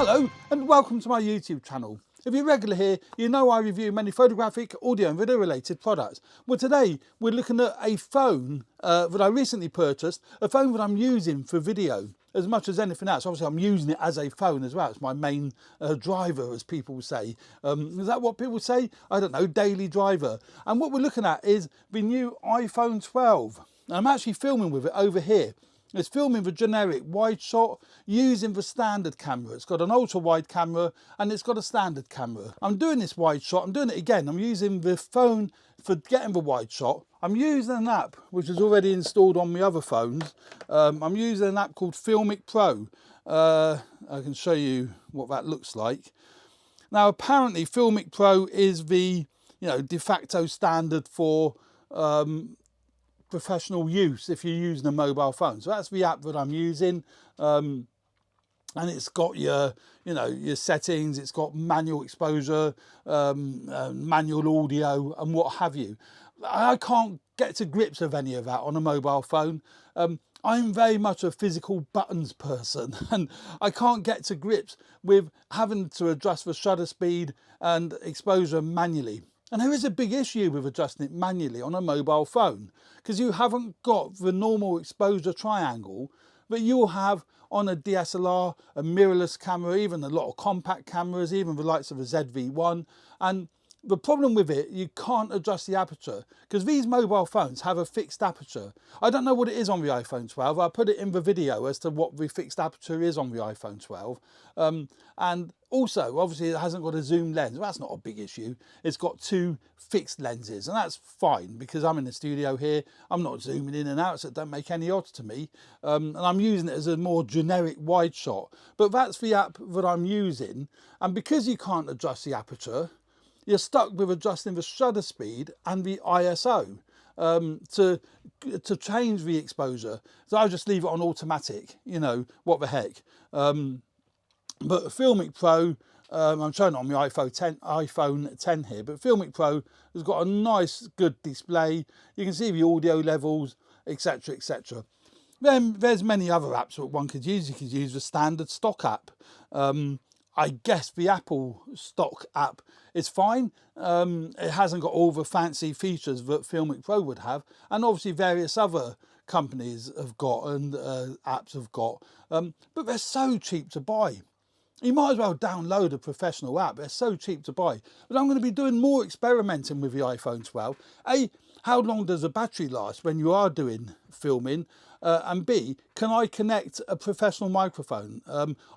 Hello and welcome to my YouTube channel. If you're regular here, you know I review many photographic, audio and video related products. Well, today we're looking at a phone that I recently purchased, a phone that I'm using for video as much as anything else. Obviously I'm using it as a phone as well. It's my main driver, as people say. Is that what people say? I don't know, daily driver. And what we're looking at is the new iPhone 12. I'm actually filming with it over here. It's filming the generic wide shot using the standard camera. It's got an ultra wide camera and it's got a standard camera. I'm doing this wide shot, I'm doing it again. I'm using the phone for getting the wide shot. I'm using an app which is already installed on my other phones. I'm using an app called Filmic Pro. I can show you what that looks like. Now apparently Filmic Pro is the de facto standard for professional use if you're using a mobile phone. So that's the app that I'm using, and it's got your your settings, it's got manual exposure, manual audio and what have you. I can't get to grips with any of that on a mobile phone. I'm very much a physical buttons person and I can't get to grips with having to adjust the shutter speed and exposure manually. And there is a big issue with adjusting it manually on a mobile phone because you haven't got the normal exposure triangle that you'll have on a DSLR, a mirrorless camera, even a lot of compact cameras, even the likes of a ZV-1. And the problem with it, you can't adjust the aperture because these mobile phones have a fixed aperture. I don't know what it is on the iPhone 12. I put it in the video as to what the fixed aperture is on the iPhone 12. And also, obviously, it hasn't got a zoom lens. Well, that's not a big issue. It's got two fixed lenses, and that's fine because I'm in the studio here. I'm not zooming in and out, so it don't make any odds to me. And I'm using it as a more generic wide shot. But that's the app that I'm using. And because you can't adjust the aperture, you're stuck with adjusting the shutter speed and the ISO to change the exposure. So I just leave it on automatic, what the heck. But Filmic Pro, I'm showing it on my iPhone 10 here, but Filmic Pro has got a nice, good display. You can see the audio levels, etc., etc. Then there's many other apps that one could use. You could use the standard stock app. I guess the Apple stock app is fine. It hasn't got all the fancy features that Filmic Pro would have, and obviously various other companies have got and apps have got, but they're so cheap to buy. You might as well download a professional app. They're so cheap to buy. But I'm going to be doing more experimenting with the iPhone 12. A, how long does the battery last when you are doing filming? And B, can I connect a professional microphone?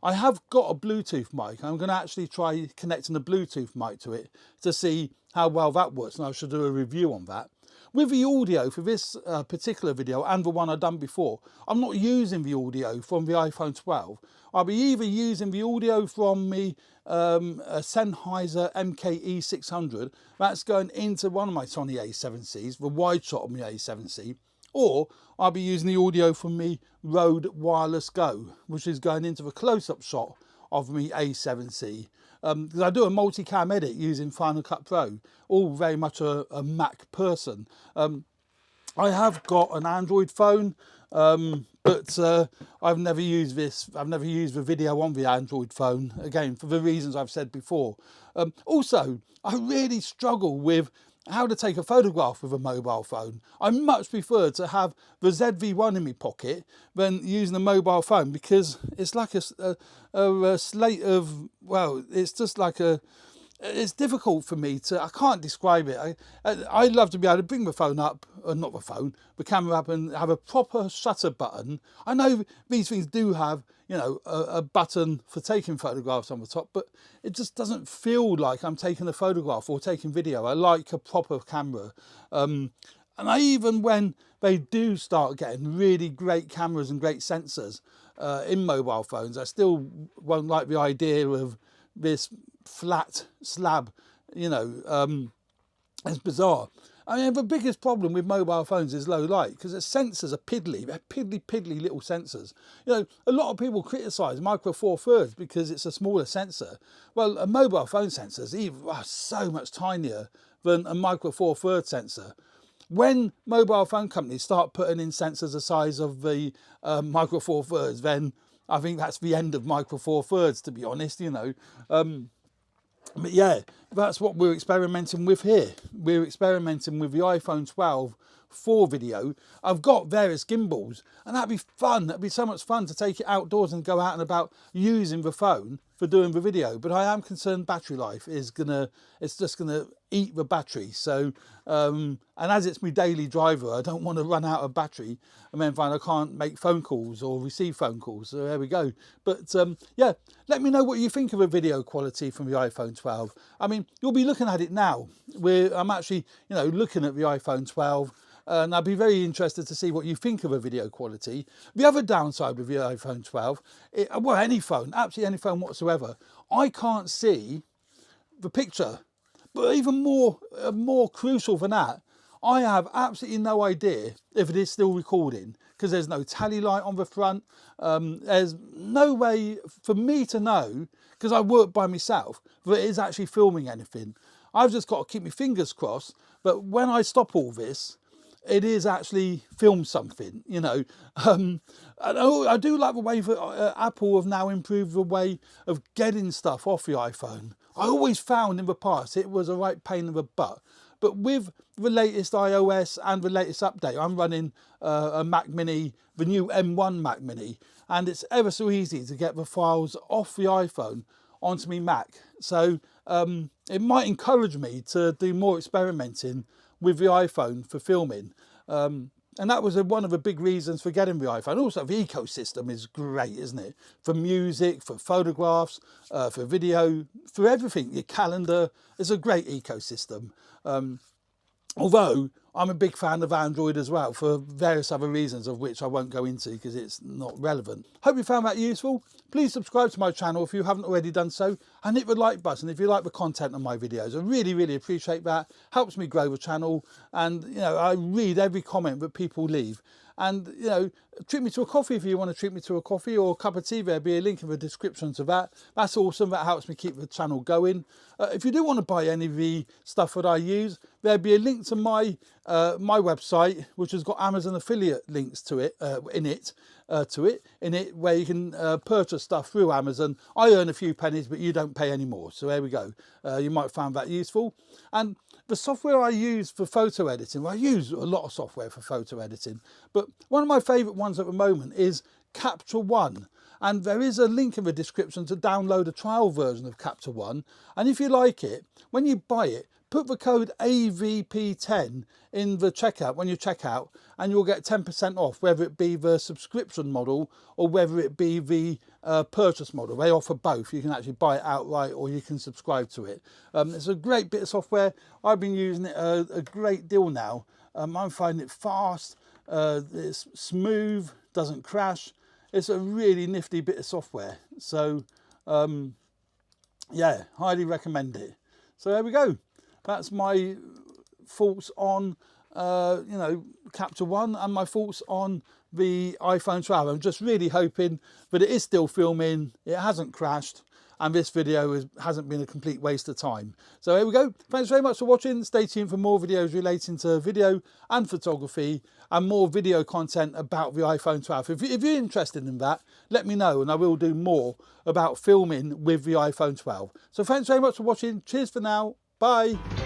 I have got a Bluetooth mic. I'm going to actually try connecting a Bluetooth mic to it to see how well that works, and I should do a review on that. With the audio for this particular video and the one I've done before, I'm not using the audio from the iPhone 12. I'll be either using the audio from the Sennheiser MKE 600, that's going into one of my Sony A7Cs, the wide shot of my A7C, or I'll be using the audio from the Rode Wireless Go, which is going into the close-up shot of my A7C. Because I do a multicam edit using Final Cut Pro, all very much a Mac person. I have got an Android phone, but I've never used this. I've never used the video on the Android phone, again, for the reasons I've said before. Also, I really struggle with how to take a photograph with a mobile phone. I much prefer to have the ZV-1 in my pocket than using a mobile phone because it's like a slate of, well, it's just like it's difficult for me to, I can't describe it. I love to be able to bring the phone up, or not the phone, the camera up and have a proper shutter button. I know these things do have, a button for taking photographs on the top, but it just doesn't feel like I'm taking a photograph or taking video. I like a proper camera. And even when they do start getting really great cameras and great sensors in mobile phones, I still won't like the idea of this flat slab, it's bizarre. I mean, the biggest problem with mobile phones is low light because the sensors are piddly. They're piddly little sensors. A lot of people criticise Micro Four Thirds because it's a smaller sensor. Well, a mobile phone sensor is so much tinier than a Micro Four Thirds sensor. When mobile phone companies start putting in sensors the size of the Micro Four Thirds, then I think that's the end of Micro Four Thirds, to be honest, you know. But yeah, that's what we're experimenting with here. We're experimenting with the iPhone 12 for video. I've got various gimbals, and that'd be fun. That'd be so much fun to take it outdoors and go out and about using the phone for doing the video. But I am concerned battery life is it's just gonna eat the battery. So, and as it's my daily driver, I don't want to run out of battery and then find I can't make phone calls or receive phone calls. So there we go. But yeah, let me know what you think of the video quality from the iPhone 12. I mean, you'll be looking at it now. I'm actually, you know, looking at the iPhone 12. And I'd be very interested to see what you think of the video quality. The other downside with the iPhone 12, well, any phone, absolutely any phone whatsoever, I can't see the picture. But even more crucial than that, I have absolutely no idea if it is still recording, because there's no tally light on the front. There's no way for me to know, because I work by myself, that it is actually filming anything. I've just got to keep my fingers crossed. But when I stop all this, it is actually film something, you know. I do like the way that Apple have now improved the way of getting stuff off the iPhone. I always found in the past it was a right pain in the butt. But with the latest iOS and the latest update, I'm running a Mac Mini, the new M1 Mac Mini, and it's ever so easy to get the files off the iPhone onto my Mac. So it might encourage me to do more experimenting with the iPhone for filming. And that was one of the big reasons for getting the iPhone. Also, the ecosystem is great, isn't it? For music, for photographs, for video, for everything, your calendar. It's a great ecosystem. Although I'm a big fan of Android as well, for various other reasons of which I won't go into because it's not relevant. Hope you found that useful. Please subscribe to my channel if you haven't already done so, and hit the like button if you like the content of my videos. I really, really appreciate that. Helps me grow the channel, and you know, I read every comment that people leave. And you know, treat me to a coffee if you want to treat me to a coffee, or a cup of tea. There'll be a link in the description to that. That's awesome. That helps me keep the channel going. If you do want to buy any of the stuff that I use, there'll be a link to my website, which has got Amazon affiliate links to it in it, where you can purchase stuff through Amazon. I earn a few pennies, but you don't pay any more. So there we go. You might find that useful. And the software I use for photo editing, well, I use a lot of software for photo editing, but one of my favourite ones at the moment is Capture One. And there is a link in the description to download a trial version of Capture One. And if you like it, when you buy it, put the code AVP10 in the checkout when you check out, and you'll get 10% off, whether it be the subscription model or whether it be the purchase model. They offer both. You can actually buy it outright or you can subscribe to it. It's a great bit of software. I've been using it a great deal now. I'm finding it fast, it's smooth, doesn't crash. It's a really nifty bit of software. So yeah, highly recommend it. So there we go. That's my thoughts on you know, Capture One, and my thoughts on the iPhone 12. I'm just really hoping that it is still filming, it hasn't crashed, and this video hasn't been a complete waste of time. So here we go. Thanks very much for watching. Stay tuned for more videos relating to video and photography, and more video content about the iPhone 12. If you're interested in that, let me know, and I will do more about filming with the iPhone 12. So thanks very much for watching. Cheers for now. Bye.